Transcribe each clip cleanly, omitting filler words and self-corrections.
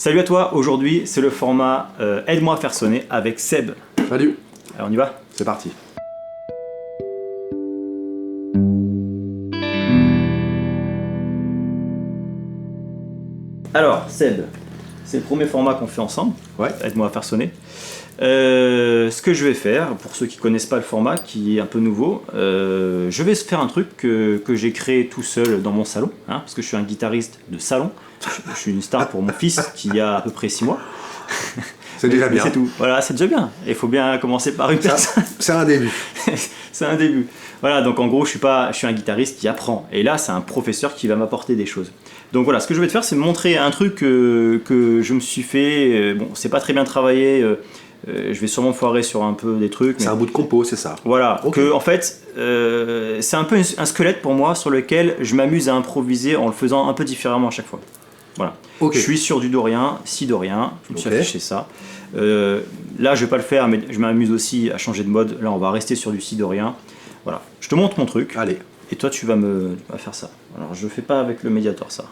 Salut à toi, aujourd'hui c'est le format Aide-moi à faire sonner avec Seb. Salut. Alors on y va? C'est parti. Alors Seb, c'est le premier format qu'on fait ensemble, Ouais. Aide-moi à faire sonner. Ce que je vais faire, pour ceux qui connaissent pas le format, qui est un peu nouveau, je vais faire un truc que j'ai créé tout seul dans mon salon, hein, parce que je suis un guitariste de salon. Je suis une star pour mon fils qui a à peu près 6 mois. C'est déjà bien. C'est tout. Voilà, c'est déjà bien. Il faut bien commencer par une personne. C'est un début. C'est un début. Voilà, donc en gros, je suis un guitariste qui apprend. Et là, c'est un professeur qui va m'apporter des choses. Donc voilà, ce que je vais te faire, c'est montrer un truc que je me suis fait. Bon, c'est pas très bien travaillé. Je vais sûrement foirer sur un peu des trucs. C'est un bout de compo, c'est ça. Voilà, Ok. que en fait, c'est un peu un squelette pour moi sur lequel je m'amuse à improviser en le faisant un peu différemment à chaque fois. Voilà. Ok. Je suis sur du dorien, si dorien, je me suis Ok. affiché ça. Là, je vais pas le faire, mais je m'amuse aussi à changer de mode. Là, on va rester sur du si dorien. Voilà. Je te montre mon truc. Allez. Et toi, tu vas faire ça. Alors, je fais pas avec le médiator ça.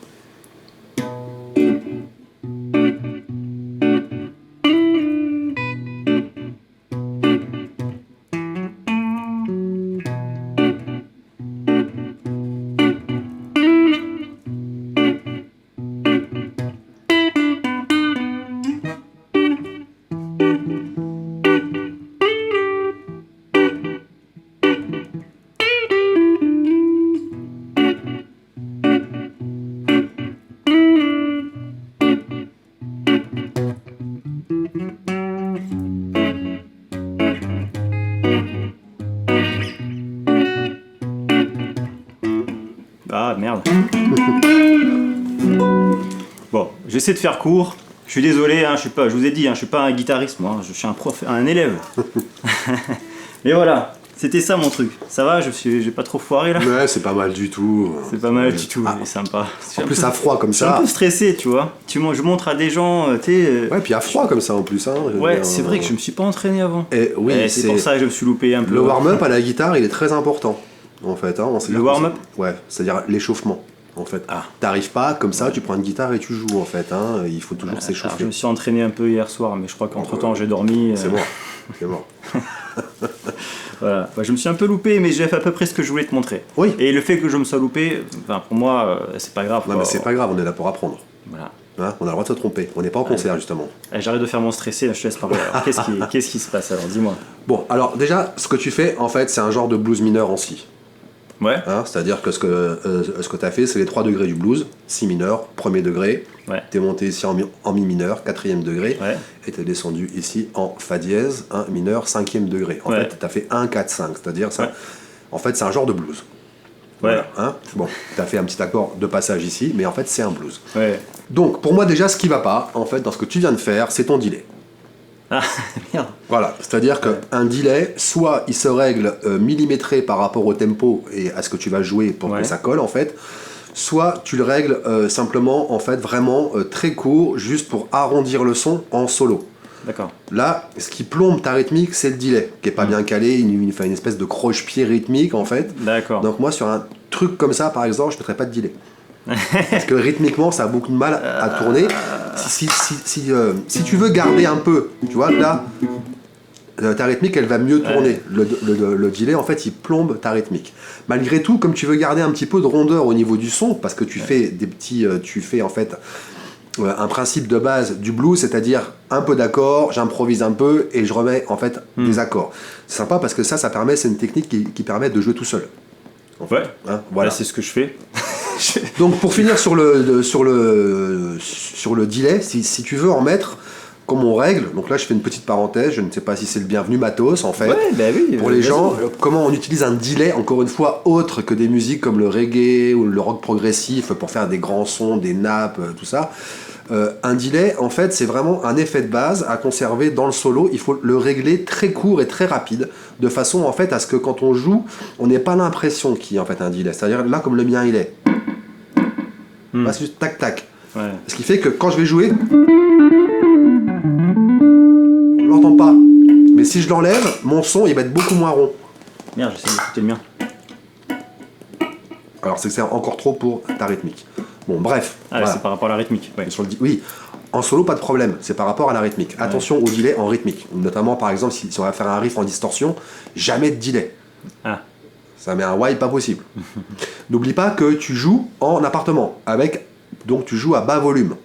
Ah merde. Bon, j'essaie de faire court. Je suis désolé, hein, je vous ai dit, hein, je suis pas un guitariste, moi, je suis un élève. Mais voilà, c'était ça mon truc. Ça va, j'ai pas trop foiré là. Ouais, c'est pas mal du tout. C'est pas mal du tout, Ah. il est sympa. En plus, à froid comme Je suis un ça. peu stressé, tu vois. Je montre à des gens, tu sais. Ouais, puis à froid comme ça en plus. Hein. Je veux Ouais, dire, c'est vrai que je me suis pas entraîné avant. Et oui, Et c'est pour ça que je me suis loupé un peu. Le warm-up à la guitare, il est très important. En fait. Hein. Le warm-up ? Ouais, c'est-à-dire l'échauffement. En fait, t'arrives pas comme ça, tu prends une guitare et tu joues en fait. Hein. Il faut toujours Alors, s'échauffer. je me suis entraîné un peu hier soir, mais je crois qu'entre temps j'ai dormi. C'est mort. C'est mort. Voilà. Bah, je me suis un peu loupé, mais j'ai fait à peu près ce que je voulais te montrer. Oui. Et le fait que je me sois loupé, enfin, pour moi, c'est pas grave. Non, quoi. mais c'est pas grave, on est là pour apprendre. Voilà. Hein. On a le droit de se tromper. On n'est pas en concert justement. Allez, j'arrête de faire mon stressé, là, je te laisse parler. Alors, qu'est-ce qui se passe alors? Dis-moi. Bon, alors déjà, ce que tu fais, en fait, c'est un genre de blues mineur en si. Ouais. Hein, c'est-à-dire que ce que tu as fait, c'est les 3 degrés du blues, si mineur, premier degré, Ouais. tu es monté ici en mi mineur, 4e degré, Ouais. et tu es descendu ici en fa dièse, mineur, 5e degré. En Ouais. fait, tu as fait 1, 4, 5, c'est-à-dire ça. Ouais. En fait, c'est un genre de blues. Ouais. Voilà, hein. Bon, tu as fait un petit accord de passage ici, mais en fait, c'est un blues. Ouais. Donc, pour moi, déjà, ce qui va pas, en fait, dans ce que tu viens de faire, c'est ton delay. Ah, merde. Voilà, c'est-à-dire qu'un delay, soit il se règle millimétré par rapport au tempo et à ce que tu vas jouer pour Ouais. que ça colle en fait, soit tu le règles simplement en fait vraiment très court, juste pour arrondir le son en solo. D'accord. Là, ce qui plombe ta rythmique, c'est le delay, qui est pas bien calé, il fait une espèce de croche-pied rythmique en fait. D'accord. Donc moi sur un truc comme ça par exemple, je ne mettrais pas de delay. Parce que rythmiquement, ça a beaucoup de mal à tourner. Si tu veux garder un peu, tu vois, là, ta rythmique, elle va mieux tourner. Le delay, en fait, il plombe ta rythmique. Malgré tout, comme tu veux garder un petit peu de rondeur au niveau du son, parce que tu fais tu fais en fait un principe de base du blues, c'est-à-dire un peu d'accords, j'improvise un peu et je remets en fait des accords. C'est sympa parce que ça permet, c'est une technique qui permet de jouer tout seul. En fait, Ouais. hein, voilà. Là, c'est ce que je fais. Donc pour finir sur le delay, si tu veux en mettre, comme on règle, donc là je fais une petite parenthèse, je ne sais pas si c'est le bienvenu matos en fait. Ouais, bah oui. Pour les vas-y. gens, comment on utilise un delay, encore une fois, autre que des musiques comme le reggae ou le rock progressif pour faire des grands sons, des nappes, tout ça. Un delay, en fait, c'est vraiment un effet de base à conserver dans le solo. Il faut le régler très court et très rapide, de façon en fait à ce que quand on joue, on n'ait pas l'impression qu'il y a en fait un delay. C'est-à-dire là, comme le mien il est. Pas juste tac tac. Ouais. Ce qui fait que quand je vais jouer, on l'entend pas. Mais si je l'enlève, mon son il va être beaucoup moins rond. Merde, j'essaie d'écouter le mien. Alors c'est que c'est encore trop pour ta rythmique. Bon, bref. Ah, voilà. c'est par rapport à la rythmique. Ouais. Oui. En solo, pas de problème, c'est par rapport à la rythmique. Attention au delay en rythmique. Notamment, par exemple, si on va faire un riff en distorsion, jamais de delay. Ah. Ça met un wide pas possible. N'oublie pas que tu joues en appartement, donc tu joues à bas volume.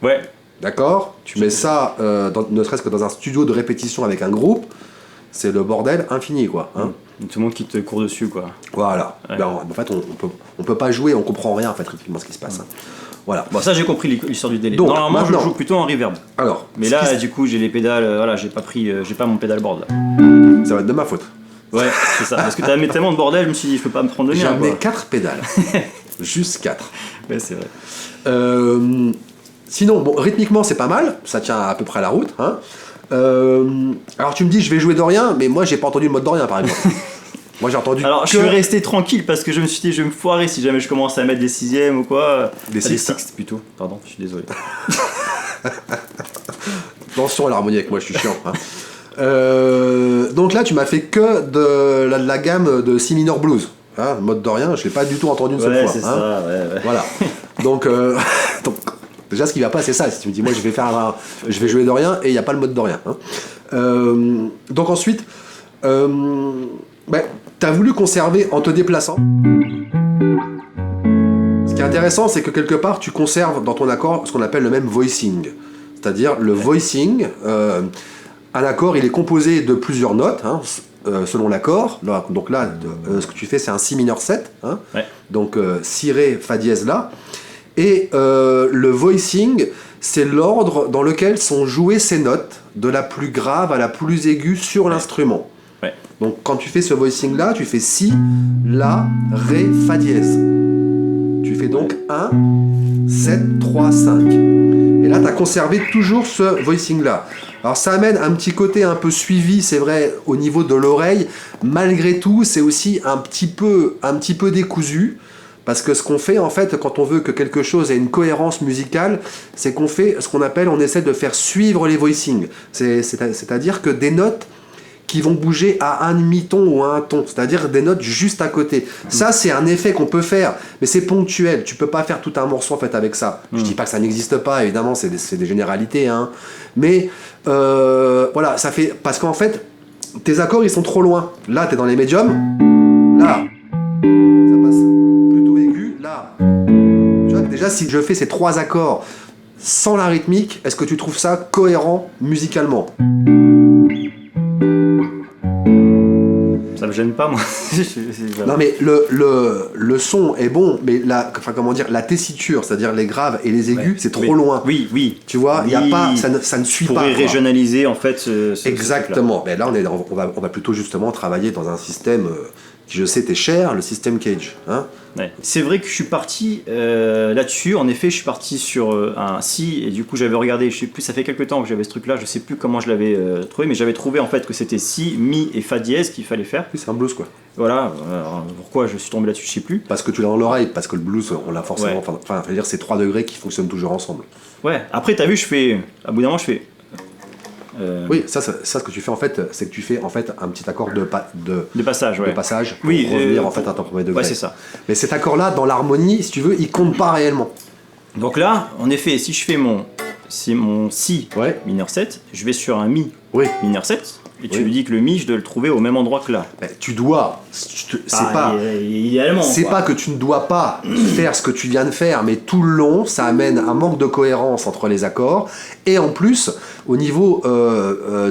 Ouais. D'accord? Tu mets ça, ne serait-ce que dans un studio de répétition avec un groupe, c'est le bordel infini, quoi. Hein. Tout le monde qui te court dessus, quoi. Voilà. Ouais. Ben, en fait, on peut pas jouer, on comprend rien, en fait, rythmiquement, ce qui se passe. Hein. Voilà. Bon, ça j'ai compris l'histoire du délai. Donc, Normalement, maintenant, je joue plutôt en reverb. Alors, Mais là, du coup, j'ai les pédales. Voilà, j'ai pas mon pédalboard là. ça va être de ma faute. Ouais, c'est ça. Parce que t'as mis tellement de bordel, je me suis dit, je peux pas me prendre le mien. J'en mets Quoi. 4 pédales. Juste 4. Ouais, c'est vrai. Sinon, bon, rythmiquement, c'est pas mal. Ça tient à peu près la route. Hein. Alors, tu me dis, je vais jouer Dorian, mais moi, j'ai pas entendu le mode Dorian, par exemple. Moi, j'ai entendu. Alors, je suis resté tranquille parce que je me suis dit, je vais me foirer si jamais je commence à mettre des sixièmes ou quoi. Des sixtes plutôt. Pardon, je suis désolé. Attention à l'harmonie avec moi, je suis chiant. Hein. Donc là, tu m'as fait que de la gamme de Si minor blues. Hein, le mode Dorian, je l'ai pas du tout entendu une seule fois. C'est hein. ça, ouais. Voilà. Donc, déjà, ce qui va pas, c'est ça. Si tu me dis, moi, je vais jouer Dorian et il n'y a pas le mode Dorian. Hein. Donc ensuite, tu as voulu conserver en te déplaçant. Ce qui est intéressant, c'est que quelque part, tu conserves dans ton accord ce qu'on appelle le même voicing. C'est-à-dire le voicing, un accord, il est composé de plusieurs notes, hein, selon l'accord. Donc là, ce que tu fais, c'est un Si mineur 7. Hein, donc Si, Ré, Fa dièse, La. Et le voicing, c'est l'ordre dans lequel sont jouées ces notes, de la plus grave à la plus aiguë sur l'instrument. Ouais. Donc quand tu fais ce voicing-là, tu fais Si, La, Ré, Fa dièse. Tu fais donc 1, 7, 3, 5. Et là, tu as conservé toujours ce voicing-là. Alors ça amène un petit côté un peu suivi, c'est vrai, au niveau de l'oreille. Malgré tout, c'est aussi un petit peu décousu. Parce que ce qu'on fait, en fait, quand on veut que quelque chose ait une cohérence musicale, c'est qu'on fait ce qu'on appelle, on essaie de faire suivre les voicings. C'est-à-dire que des notes qui vont bouger à un demi-ton ou à un ton, c'est-à-dire des notes juste à côté. Ça, c'est un effet qu'on peut faire, mais c'est ponctuel. Tu peux pas faire tout un morceau en fait avec ça. Je dis pas que ça n'existe pas, évidemment, c'est des généralités, hein. Mais voilà, ça fait parce qu'en fait, tes accords ils sont trop loin. Là, t'es dans les médiums. Là, ça passe plutôt aigu. Là, tu vois, déjà si je fais ces 3 accords sans la rythmique, est-ce que tu trouves ça cohérent musicalement ? Ça me gêne pas, moi. Non, mais le son est bon, mais la tessiture, c'est-à-dire les graves et les aigus, c'est trop loin. Oui. Tu vois, oui. y a pas, ça ne suit pas. Pour régionaliser, en fait, Exactement. Mais là, on va plutôt justement travailler dans un système qui, je sais, t'est cher, le système Cage. Hein. Ouais. C'est vrai que je suis parti là-dessus. En effet, je suis parti sur un Si, et du coup, j'avais regardé, je sais plus, ça fait quelques temps que j'avais ce truc-là, je sais plus comment je l'avais trouvé, mais j'avais trouvé en fait que c'était Si, Mi et Fa dièse qu'il fallait faire. Oui, c'est un blues, quoi. Voilà, pourquoi je suis tombé là-dessus, je sais plus. Parce que tu l'as dans l'oreille, parce que le blues, on l'a forcément. Enfin, je veux dire, c'est 3 degrés qui fonctionnent toujours ensemble. Ouais, après, t'as vu, à bout d'un moment, je fais. Oui, ça, ce que tu fais en fait, c'est que tu fais en fait un petit accord de passage, ouais. De passage pour oui, revenir en fait à ton premier degré. Ouais, c'est ça. Mais cet accord-là, dans l'harmonie, si tu veux, il compte pas réellement. Donc là, en effet, si je fais mon Si mineur 7, je vais sur un Mi mineur 7, et tu lui dis que le Mi, je dois le trouver au même endroit que là. Mais tu dois, idéalement. C'est pas que tu ne dois pas faire ce que tu viens de faire, mais tout le long, ça amène un manque de cohérence entre les accords, et en plus, au niveau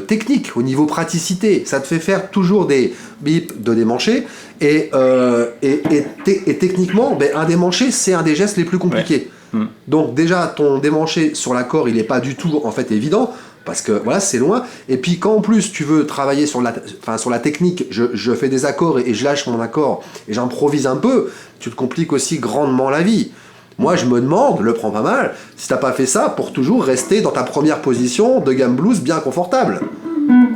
technique, au niveau praticité, ça te fait faire toujours des bips de démanché, et techniquement, un démanché, c'est un des gestes les plus compliqués. Ouais. Donc déjà, ton démanché sur l'accord, il n'est pas du tout en fait évident, parce que voilà, c'est loin. Et puis quand en plus tu veux travailler sur la technique, je fais des accords et je lâche mon accord et j'improvise un peu, tu te compliques aussi grandement la vie. Moi je me demande, le prends pas mal, si t'as pas fait ça pour toujours rester dans ta première position de gamme blues bien confortable.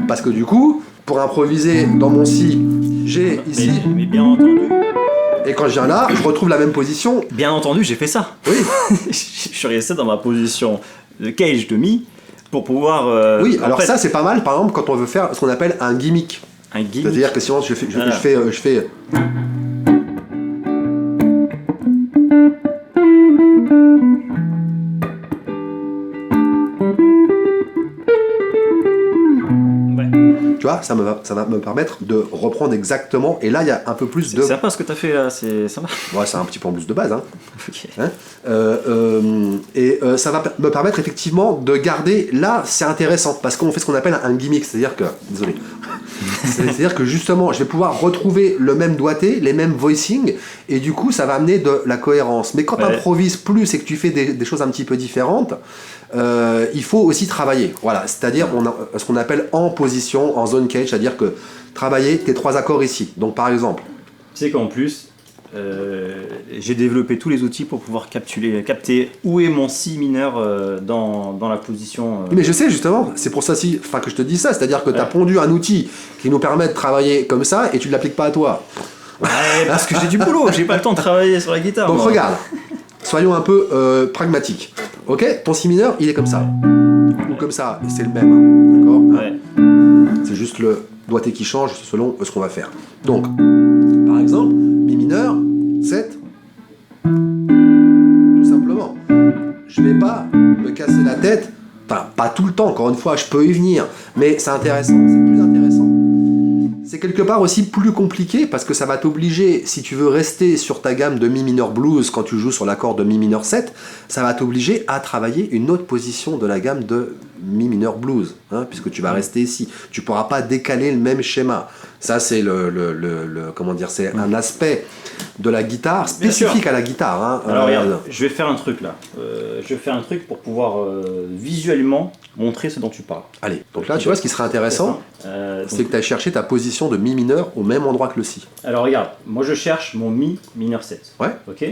Parce que du coup, pour improviser dans mon Si, j'ai ici... Mais bien entendu. Et quand je viens là, je retrouve la même position. Bien entendu, j'ai fait ça. Oui. Je suis resté dans ma position de Cage de Mi pour pouvoir... oui, alors ça c'est pas mal, par exemple, quand on veut faire ce qu'on appelle un gimmick. Un gimmick. C'est-à-dire que sinon je fais tu vois, ça va me permettre de reprendre exactement. Et là, il y a un peu plus de. C'est sympa ce que tu as fait là, c'est sympa. Ouais, c'est un petit peu en blues de base. Hein. Ok. Hein ça va me permettre effectivement de garder. Là, c'est intéressant parce qu'on fait ce qu'on appelle un gimmick, c'est-à-dire que. Désolé. C'est-à-dire que justement, je vais pouvoir retrouver le même doigté, les mêmes voicing, et du coup, ça va amener de la cohérence. Mais quand tu improvises plus et que tu fais des choses un petit peu différentes, il faut aussi travailler. Voilà, c'est-à-dire on a ce qu'on appelle en position, en zone cage, c'est-à-dire que travailler tes 3 accords ici. Donc par exemple. Tu sais qu'en plus, j'ai développé tous les outils pour pouvoir capter où est mon si mineur dans la position. Mais je sais justement, c'est pour ça que je te dis ça, c'est-à-dire que tu as pondu un outil qui nous permet de travailler comme ça et tu ne l'appliques pas à toi. Ouais, parce que j'ai du boulot, j'ai pas le temps de travailler sur la guitare. Donc moi. regarde, soyons un peu pragmatiques. Ok, ton si mineur, il est comme ça. Ou comme ça, c'est le même. Hein, d'accord. Ouais. C'est juste le doigté qui change selon ce qu'on va faire. Donc, par exemple, mi mineur, 7. Tout simplement. Je vais pas me casser la tête. Enfin, pas tout le temps, encore une fois, je peux y venir. Mais c'est intéressant, c'est plus intéressant. C'est quelque part aussi plus compliqué parce que ça va t'obliger, si tu veux rester sur ta gamme de mi mineur blues quand tu joues sur l'accord de mi mineur 7, ça va t'obliger à travailler une autre position de la gamme de mi mineur blues, hein, puisque tu vas rester ici. Tu pourras pas décaler le même schéma. Ça, c'est comment dire, c'est un aspect de la guitare spécifique à la guitare. Hein. Alors regarde, je vais faire un truc là. Je vais faire un truc pour pouvoir visuellement montrer ce dont tu parles. Allez, donc là, tu vois, ce qui serait intéressant, c'est que tu as cherché ta position de mi mineur au même endroit que le si. Alors regarde, moi je cherche mon mi mineur 7. Ouais. Ok.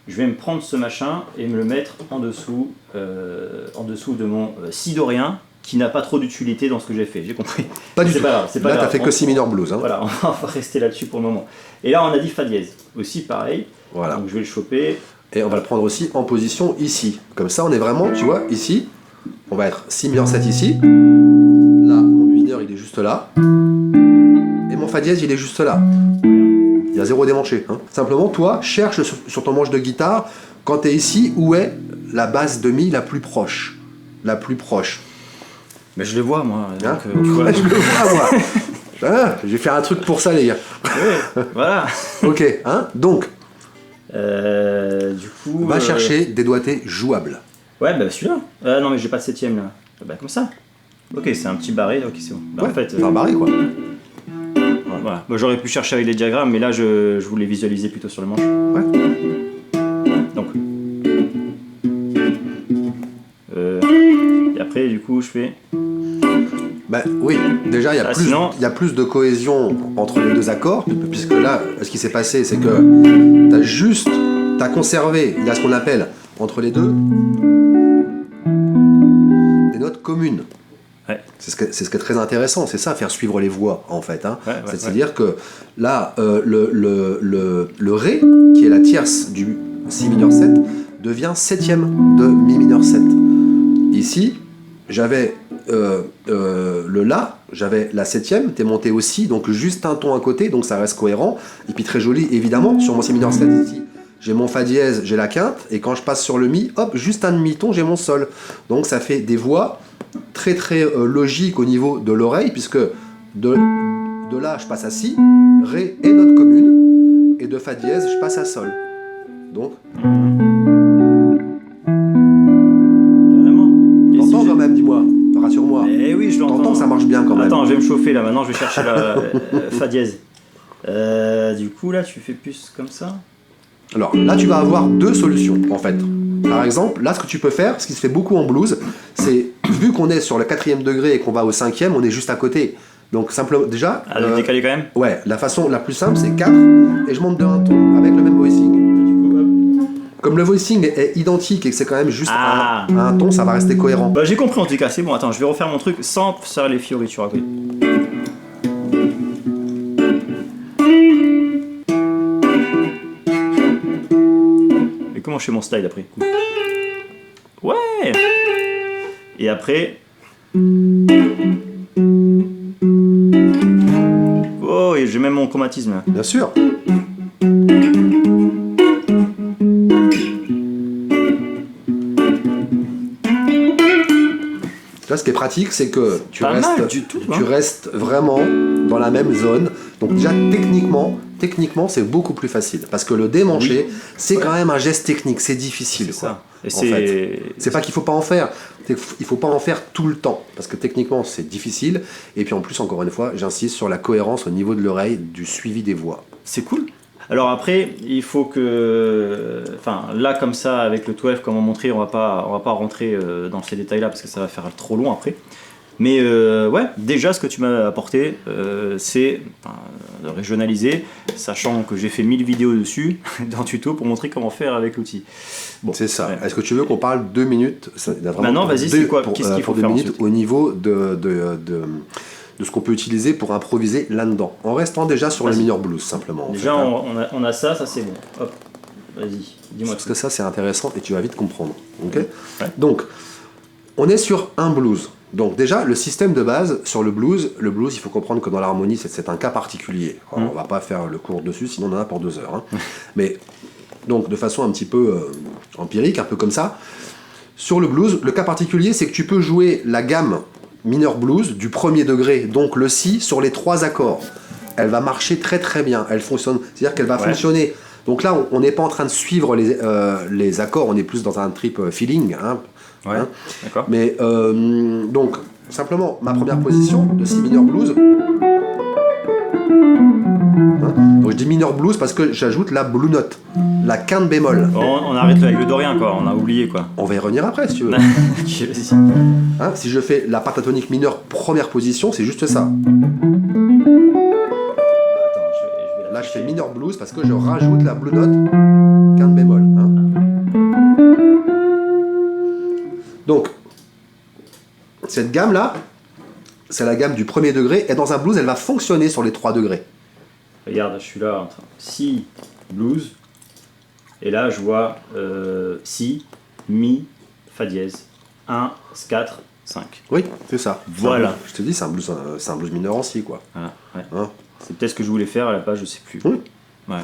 Je vais me prendre ce machin et me le mettre en dessous de mon si dorien qui n'a pas trop d'utilité dans ce que j'ai fait. J'ai compris. Pas du C'est tout. pas grave. C'est pas Là, grave. t'as fait que si mineur blues. Hein. Voilà, on va rester là-dessus pour le moment. Et là, on a dit fa dièse. Aussi pareil. Voilà. Donc je vais le choper. Et on va le prendre aussi en position ici. Comme ça, on est vraiment, tu vois, ici. On va être si mineur 7 ici. Là, mon mi mineur, il est juste là. Et mon fa dièse, il est juste là. Il y a 0 démanché. Hein. Simplement, toi, cherche sur ton manche de guitare, quand tu es ici, où est la basse de mi la plus proche. La plus proche. Mais je le vois, moi. Hein Donc, voilà. Je le vois, moi. Ah, je vais faire un truc pour ça, les gars. Ouais, voilà. Ok, hein. Donc, Du coup. va chercher des doigtés jouables. Ouais, bah celui-là. Non, mais j'ai pas de septième là. Bah comme ça. Ok, c'est un petit barré. Ok, c'est bon. Bah, Ouais, en fait. c'est un barré, quoi. Voilà. Bah, j'aurais pu chercher avec des diagrammes, mais là je voulais visualiser plutôt sur le manche. Ouais. Donc. Et après, du coup, je fais. Bah oui, déjà il y a plus de cohésion entre les deux accords, puisque là, ce qui s'est passé, c'est que t'as conservé, il y a ce qu'on appelle entre les deux des notes communes. Ouais. C'est ce qui est très intéressant, c'est ça, faire suivre les voix en fait. Hein. C'est-à-dire que là, le Ré, qui est la tierce du si mineur 7, devient septième de mi mineur 7. Ici, j'avais le La, j'avais la septième, t'es monté aussi, donc juste un ton à côté, donc ça reste cohérent. Et puis très joli, évidemment, sur mon si mineur 7 ici, j'ai mon Fa dièse, j'ai la quinte, et quand je passe sur le Mi, hop, juste un demi-ton, j'ai mon Sol. Donc ça fait des voix très très logiques au niveau de l'oreille, puisque de La, je passe à Si, Ré et note commune, et de Fa dièse, je passe à Sol. Donc... T'entends quand même, dis-moi, rassure-moi. Eh oui, je l'entends. T'entends que ça marche bien quand même. Attends, je vais me chauffer là, maintenant je vais chercher la Fa dièse. Du coup, là, tu fais plus comme ça. Alors, là, tu vas avoir deux solutions, en fait. Par exemple, là, ce que tu peux faire, ce qui se fait beaucoup en blues, c'est, vu qu'on est sur le 4e degré et qu'on va au 5e, on est juste à côté. Donc, simplement, déjà... décaler quand même. Ouais, la façon la plus simple, c'est 4, et je monte de un ton, avec le même voicing. Comme le voicing est identique et que c'est quand même juste un ton, ça va rester cohérent. Bah j'ai compris en tout cas, c'est bon, attends, je vais refaire mon truc sans faire les fioritures à côté. Et comment je fais mon slide après? Ouais. Et après... Oh, et j'ai même mon chromatisme là. Bien sûr. Là, ce qui est pratique, c'est que tu Pas restes, mal du tout, tu hein. restes vraiment dans la même zone. Donc déjà, techniquement, c'est beaucoup plus facile. Parce que le démancher, c'est quand même un geste technique, c'est difficile. C'est Quoi, ça. Et en fait. C'est pas qu'il faut pas en faire, il faut pas en faire tout le temps. Parce que techniquement, c'est difficile. Et puis en plus, encore une fois, j'insiste sur la cohérence au niveau de l'oreille, du suivi des voix. C'est cool. Alors après, il faut que... Enfin, là, comme ça, avec le 12, comme on montrait, on va pas rentrer dans ces détails-là parce que ça va faire trop long après. Mais ouais, déjà, ce que tu m'as apporté, c'est de régionaliser, sachant que j'ai fait 1000 vidéos dessus, dans tuto, pour montrer comment faire avec l'outil. Bon, C'est ça. ouais. Est-ce que tu veux qu'on parle 2 minutes Maintenant, vas-y, c'est quoi? Qu'est-ce qu'il faut faire 2 minutes ensuite? au niveau de ce qu'on peut utiliser pour improviser là-dedans. En restant déjà sur le Vas-y. mineur blues, simplement. en Déjà, fait, hein. on a ça c'est bon. Hop, vas-y, dis-moi Parce tout. que ça, c'est intéressant et tu vas vite comprendre. Ok. Ouais. Donc, on est sur un blues. Donc déjà, le système de base sur le blues, il faut comprendre que dans l'harmonie, c'est un cas particulier. Alors, on va pas faire le cours dessus, sinon on en a pour 2 heures. Hein. Mais donc, de façon un petit peu empirique, un peu comme ça, sur le blues, le cas particulier, c'est que tu peux jouer la gamme mineur blues du premier degré, donc le si, sur les 3 accords. Elle va marcher très très bien. Elle fonctionne, c'est-à-dire qu'elle va fonctionner. Donc là, on n'est pas en train de suivre les accords, on est plus dans un trip feeling. Hein, Ouais, hein. d'accord. Mais donc, simplement, ma première position de si mineur blues. Hein, donc je dis mineur blues parce que j'ajoute la blue note, la quinte bémol. On arrête là avec le dorien, quoi. On a oublié, quoi. On va y revenir après si tu veux. Ok, vas-y. Hein, si je fais la pentatonique mineure première position, c'est juste ça. Attends, je vais Là, je fais mineur blues parce que je rajoute la blue note, quinte bémol. Hein. Donc, cette gamme-là, c'est la gamme du premier degré, et dans un blues, elle va fonctionner sur les 3 degrés. Regarde, je suis là en train. Si, blues. Et là, je vois si, mi, fa dièse. 1, 4, 5. Oui, c'est ça. Voilà. Je te dis, c'est un blues mineur en si, quoi. Voilà, ouais. Hein. C'est peut-être ce que je voulais faire à la page, je sais plus. Oui. Ouais.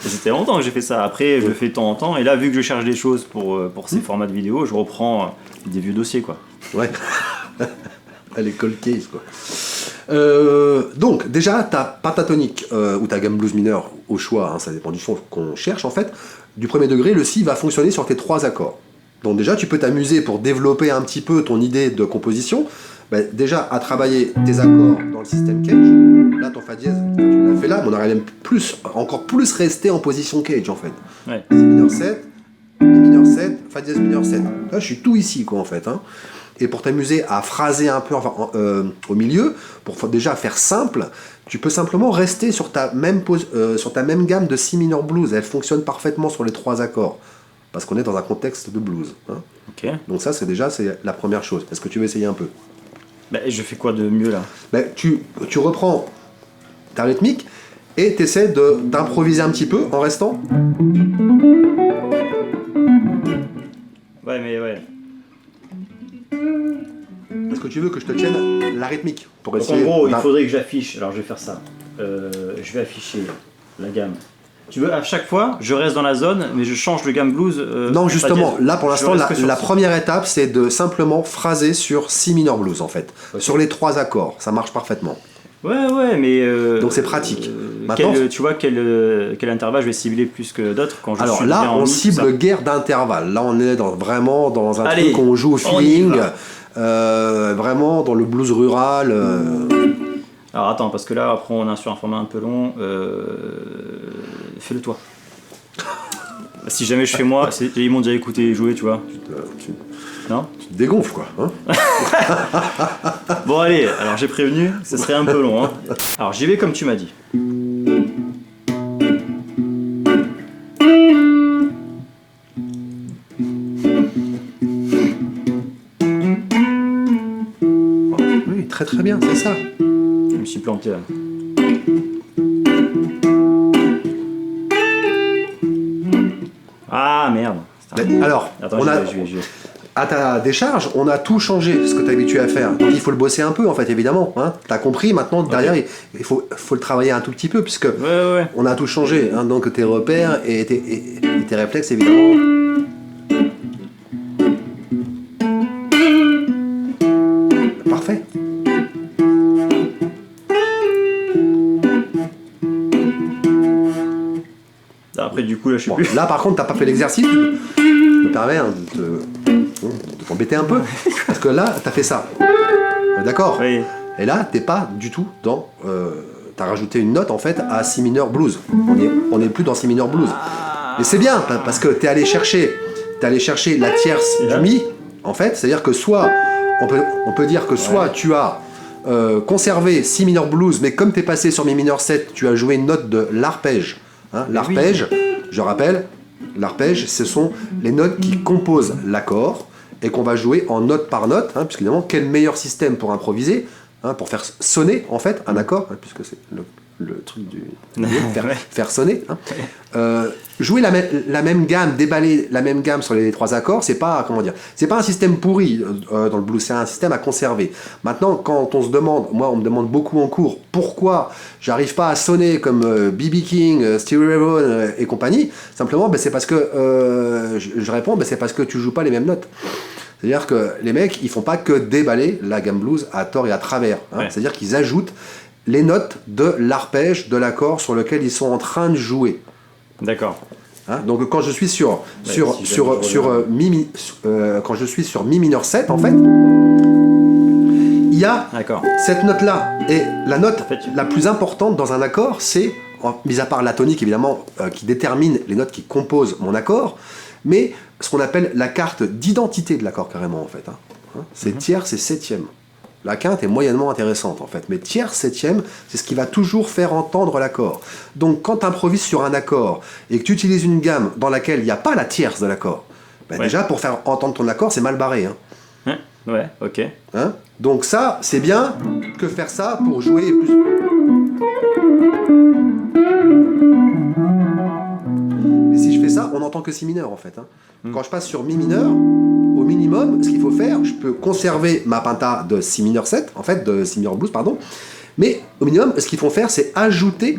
C'était longtemps que j'ai fait ça. Après, je le fais de temps en temps. Et là, vu que je cherche des choses pour ces formats de vidéo, je reprends des vieux dossiers, quoi. Ouais. Elle est cold case, quoi. Donc, déjà, ta pentatonique ou ta gamme blues mineur, au choix, hein, ça dépend du son qu'on cherche, en fait, du premier degré, le si va fonctionner sur tes 3 accords. Donc déjà, tu peux t'amuser pour développer un petit peu ton idée de composition, déjà à travailler tes accords dans le système cage. Là, ton fa dièse, tu l'as fait là, mais on aurait même encore plus resté en position cage, en fait. Ouais. Si mineur 7, mi mineur 7, fa dièse mineur 7. Là, je suis tout ici, quoi, en fait. Hein. Et pour t'amuser à phraser un peu au milieu, pour déjà faire simple, tu peux simplement rester sur ta même gamme de si mineur blues. Elle fonctionne parfaitement sur les 3 accords. Parce qu'on est dans un contexte de blues. Hein. Ok. Donc ça, c'est la première chose. Est-ce que tu veux essayer un peu? Je fais quoi de mieux là? Tu reprends ta rythmique et tu essaies d'improviser un petit peu en restant. Ouais, mais ouais. Est-ce que tu veux que je te tienne la rythmique pour Donc en essayer gros, il faudrait que j'affiche. Alors je vais faire ça. Je vais afficher la gamme. Tu veux, à chaque fois, je reste dans la zone, mais je change de gamme blues. Non, justement, là pour l'instant, la la première étape, c'est de simplement phraser sur si mineur blues en fait. Ok. Sur les 3 accords, ça marche parfaitement. Ouais, mais. Donc c'est pratique. Maintenant, Tu vois quel intervalle je vais cibler plus que d'autres quand je alors suis là, bien en on mi, tout cible ça. guère d'intervalle. Là, on est vraiment dans un Allez, truc où on joue au on y feeling, va. vraiment dans le blues rural. Alors attends, parce que là, après, on est sur un format un peu long. Fais-le toi. Si jamais je fais moi, ils m'ont déjà écouté jouer, tu vois. Tu Non? te dégonfles quoi. Hein. Bon, allez, alors j'ai prévenu, ce serait un peu long. Hein. Alors j'y vais comme tu m'as dit. Oui, très très bien, c'est ça. Je me suis planté là. Ah merde. Mais, alors, Attends, je vais. à ta décharge, on a tout changé, ce que tu es habitué à faire. Donc il faut le bosser un peu, en fait, évidemment. Hein. Tu as compris, maintenant, derrière, il faut le travailler un tout petit peu, puisque Ouais. on a tout changé. Hein. Donc tes repères et tes réflexes, évidemment. Parfait. Après, du coup, là, je sais Bon, plus. là, par contre, t'as pas fait l'exercice. Je me permets de t'embêter un peu. Parce que là, t'as fait ça. D'accord. Oui. Et là, t'es pas du tout dans... t'as rajouté une note, en fait, à Si mineur blues. On est plus dans Si mineur blues. Et c'est bien, parce que t'es allé chercher la tierce du Mi, en fait. C'est-à-dire que soit... On peut dire que soit tu as conservé Si mineur blues, mais comme t'es passé sur Mi mineur 7, tu as joué une note de l'arpège. Hein, l'arpège, je rappelle, l'arpège, ce sont les notes qui composent l'accord et qu'on va jouer en note par note, hein, puisque évidemment, quel meilleur système pour improviser, hein, pour faire sonner en fait un accord, hein, puisque c'est le truc du faire sonner. Hein. Jouer la même gamme, déballer la même gamme sur les 3 accords, c'est pas un système pourri dans le blues, c'est un système à conserver. Maintenant, quand on se demande, moi on me demande beaucoup en cours, pourquoi j'arrive pas à sonner comme B.B. King, Stevie Ray Vaughan et compagnie, simplement c'est parce que je réponds, c'est parce que tu joues pas les mêmes notes. C'est-à-dire que les mecs, ils font pas que déballer la gamme blues à tort et à travers. Hein. C'est-à-dire qu'ils ajoutent les notes de l'arpège de l'accord sur lequel ils sont en train de jouer. D'accord. Hein, donc quand je suis sur quand je suis sur Mi mineur 7 en fait, il y a cette note là et la note la plus importante dans un accord, c'est, mis à part la tonique évidemment qui détermine les notes qui composent mon accord, mais ce qu'on appelle la carte d'identité de l'accord carrément en fait. Hein. C'est tierce et septième. La quinte est moyennement intéressante en fait, mais tierce, septième, c'est ce qui va toujours faire entendre l'accord. Donc quand tu improvises sur un accord et que tu utilises une gamme dans laquelle il n'y a pas la tierce de l'accord, déjà pour faire entendre ton accord, c'est mal barré. Hein. Ouais, ok. Hein, donc ça, c'est bien que faire ça pour jouer plus... Mais si je fais ça, on n'entend que Si mineur en fait. Hein. Quand je passe sur Mi mineur, au minimum, ce qu'il faut faire, je peux conserver ma penta de Si mineur 7, en fait, de Si mineur blues, pardon, mais au minimum, ce qu'il faut faire, c'est ajouter,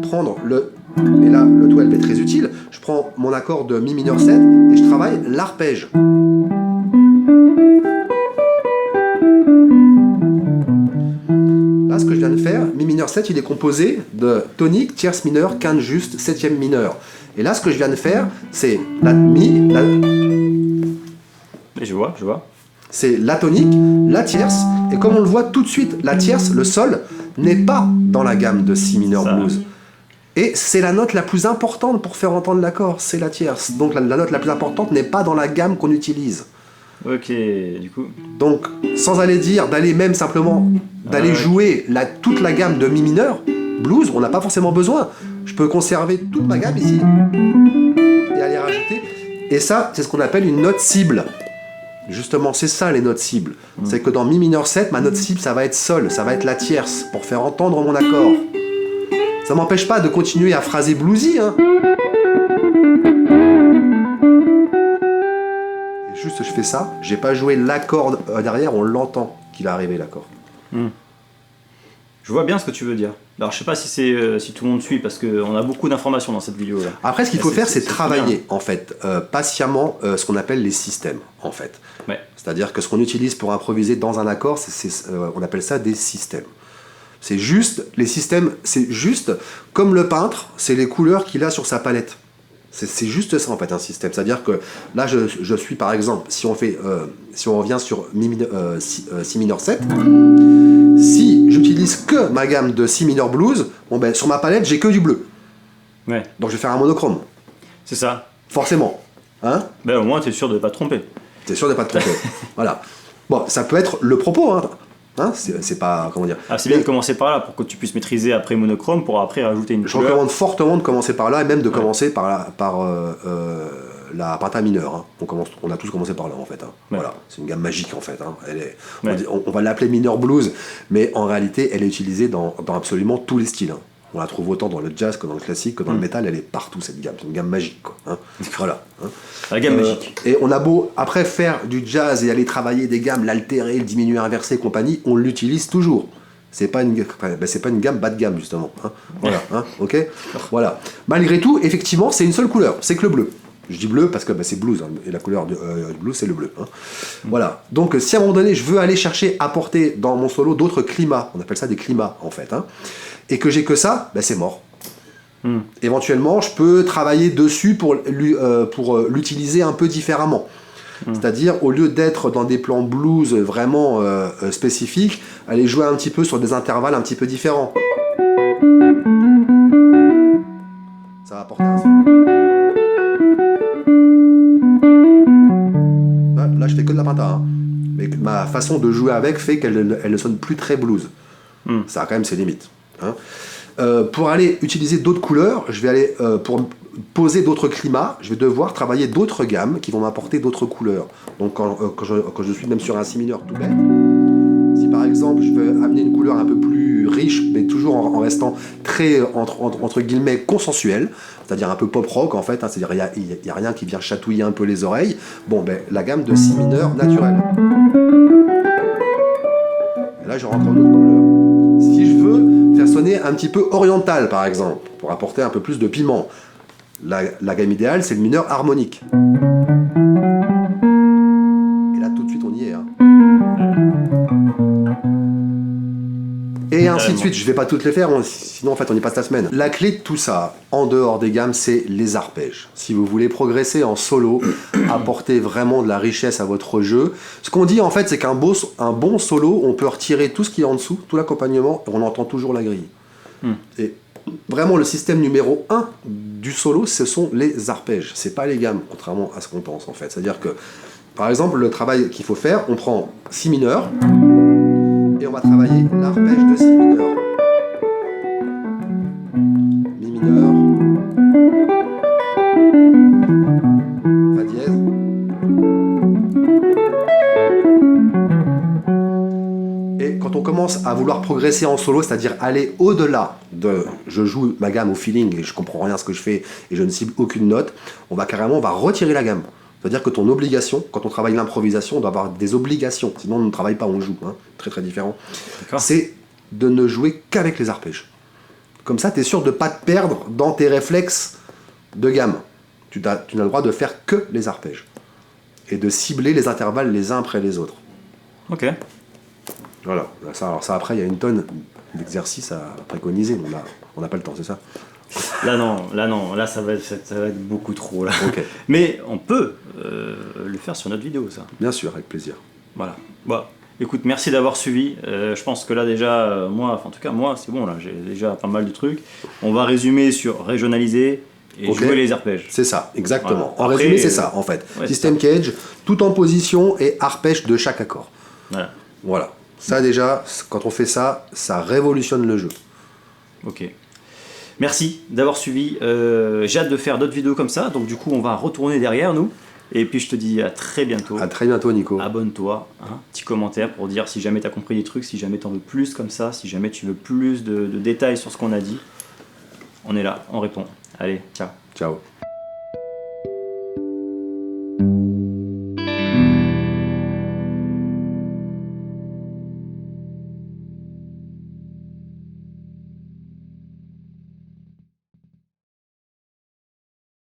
prendre le... Et là, le 12 est très utile, je prends mon accord de Mi mineur 7 et je travaille l'arpège. Là, ce que je viens de faire, Mi mineur 7, il est composé de tonique, tierce mineure, quinte juste, septième mineure. Et là, ce que je viens de faire, c'est la Mi, la... Je vois. C'est la tonique, la tierce, et comme on le voit tout de suite, la tierce, le sol, n'est pas dans la gamme de Si mineur blues. Et c'est la note la plus importante pour faire entendre l'accord, c'est la tierce. Donc la note la plus importante n'est pas dans la gamme qu'on utilise. Ok, du coup... Donc, sans aller dire, d'aller même simplement, d'aller jouer toute la gamme de Mi mineur, blues, on n'a pas forcément besoin. Je peux conserver toute ma gamme ici, et aller rajouter. Et ça, c'est ce qu'on appelle une note cible. Justement, c'est ça les notes cibles. C'est que dans Mi mineur 7, ma note cible, ça va être Sol, ça va être la tierce, pour faire entendre mon accord. Ça m'empêche pas de continuer à phraser bluesy, hein. Et juste, je fais ça, j'ai pas joué l'accord derrière, on l'entend qu'il est arrivé l'accord. Je vois bien ce que tu veux dire. Alors je sais pas si c'est si tout le monde suit parce qu'on a beaucoup d'informations dans cette vidéo là. Après ce qu'il faut faire c'est travailler en fait patiemment ce qu'on appelle les systèmes en fait. Ouais. C'est-à-dire que ce qu'on utilise pour improviser dans un accord, on appelle ça des systèmes. C'est juste, les systèmes, c'est juste comme le peintre, c'est les couleurs qu'il a sur sa palette. C'est juste ça en fait un système. C'est-à-dire que là je suis par exemple, si on revient sur Si mineur 7, si j'utilise que ma gamme de Si mineur blues, sur ma palette j'ai que du bleu. Ouais. Donc je vais faire un monochrome. C'est ça. Forcément. Hein, au moins t'es sûr de pas te tromper. T'es sûr de pas te tromper. Voilà. Bon, ça peut être le propos, hein. C'est pas, comment dire. C'est bien de commencer par là pour que tu puisses maîtriser après monochrome pour après rajouter une couleur. Je recommande fortement de commencer par là et même de commencer par la penta mineure. Hein. On a tous commencé par là en fait. Hein. Voilà, c'est une gamme magique en fait. Hein. On va l'appeler mineur blues, mais en réalité elle est utilisée dans absolument tous les styles. Hein. On la trouve autant dans le jazz que dans le classique que dans le métal, elle est partout cette gamme. C'est une gamme magique quoi. Hein. Voilà. Hein. La gamme magique. Et on a beau après faire du jazz et aller travailler des gammes, l'altérer, le diminuer, inverser et compagnie, on l'utilise toujours. C'est pas une gamme bas de gamme justement. Hein. Voilà. Hein. Ok. Voilà. Malgré tout, effectivement, c'est une seule couleur, c'est que le bleu. Je dis bleu parce que c'est blues, hein, et la couleur du blues c'est le bleu. Hein. Voilà. Donc si à un moment donné je veux aller chercher, apporter dans mon solo d'autres climats, on appelle ça des climats en fait, hein, et que j'ai que ça, c'est mort. Éventuellement je peux travailler dessus pour l'utiliser un peu différemment. C'est-à-dire, au lieu d'être dans des plans blues vraiment spécifiques, aller jouer un petit peu sur des intervalles un petit peu différents. Ça va apporter un son. Là, je fais que de la penta. Hein. Mais ma façon de jouer avec fait qu'elle ne sonne plus très blues. Ça a quand même ses limites. Hein. Pour aller utiliser d'autres couleurs, je vais aller pour poser d'autres climats, je vais devoir travailler d'autres gammes qui vont m'apporter d'autres couleurs. Donc quand je suis même sur un si mineur tout bête, si par exemple je veux amener une couleur un peu plus riche, mais toujours en restant très entre guillemets consensuel, c'est-à-dire un peu pop rock en fait, hein, c'est-à-dire il n'y a rien qui vient chatouiller un peu les oreilles, la gamme de si mineur naturelle. Et là je rentre en autre couleur. Si je veux faire sonner un petit peu oriental par exemple, pour apporter un peu plus de piment, la gamme idéale, c'est le mineur harmonique. Et là, tout de suite, on y est. Hein. Et ainsi de suite. Je ne vais pas toutes les faire, sinon, en fait, on y passe la semaine. La clé de tout ça, en dehors des gammes, c'est les arpèges. Si vous voulez progresser en solo, apporter vraiment de la richesse à votre jeu, ce qu'on dit, en fait, c'est qu'un bon solo, on peut retirer tout ce qui est en dessous, tout l'accompagnement, et on entend toujours la grille. Et vraiment, le système numéro 1 du solo, ce sont les arpèges. C'est pas les gammes, contrairement à ce qu'on pense en fait. C'est-à-dire que, par exemple, le travail qu'il faut faire, on prend si mineur et on va travailler l'arpège de si mineur. Mi mineur. Fa dièse. Et quand on commence à vouloir progresser en solo, c'est-à-dire aller au-delà de je joue ma gamme au feeling et je comprends rien à ce que je fais et je ne cible aucune note, on va retirer la gamme. C'est-à-dire que ton obligation, quand on travaille l'improvisation, on doit avoir des obligations, sinon on ne travaille pas, on joue, hein. Très très différent. C'est de ne jouer qu'avec les arpèges. Comme ça, tu es sûr de ne pas te perdre dans tes réflexes de gamme. Tu n'as le droit de faire que les arpèges et de cibler les intervalles les uns après les autres. Ok. Voilà. Alors ça, après, il y a une tonne d'exercices à préconiser. On n'a pas le temps, c'est ça? Là ça va être beaucoup trop là. Okay. Mais on peut le faire sur notre vidéo, ça. Bien sûr, avec plaisir. Voilà. Bon, écoute, merci d'avoir suivi. Je pense que là déjà, moi, c'est bon là, j'ai déjà pas mal de trucs. On va résumer sur régionaliser et jouer les arpèges. C'est ça, exactement. Voilà. En résumé, c'est ça en fait. Ouais, System cage, tout en position et arpège de chaque accord. Voilà. Ça déjà, quand on fait ça, ça révolutionne le jeu. Ok. Merci d'avoir suivi. J'ai hâte de faire d'autres vidéos comme ça. Donc du coup, on va retourner derrière nous. Et puis je te dis à très bientôt. À très bientôt, Nico. Abonne-toi. Petit commentaire pour dire si jamais tu as compris des trucs, si jamais tu en veux plus comme ça, si jamais tu veux plus de détails sur ce qu'on a dit. On est là, on répond. Allez, ciao. Ciao.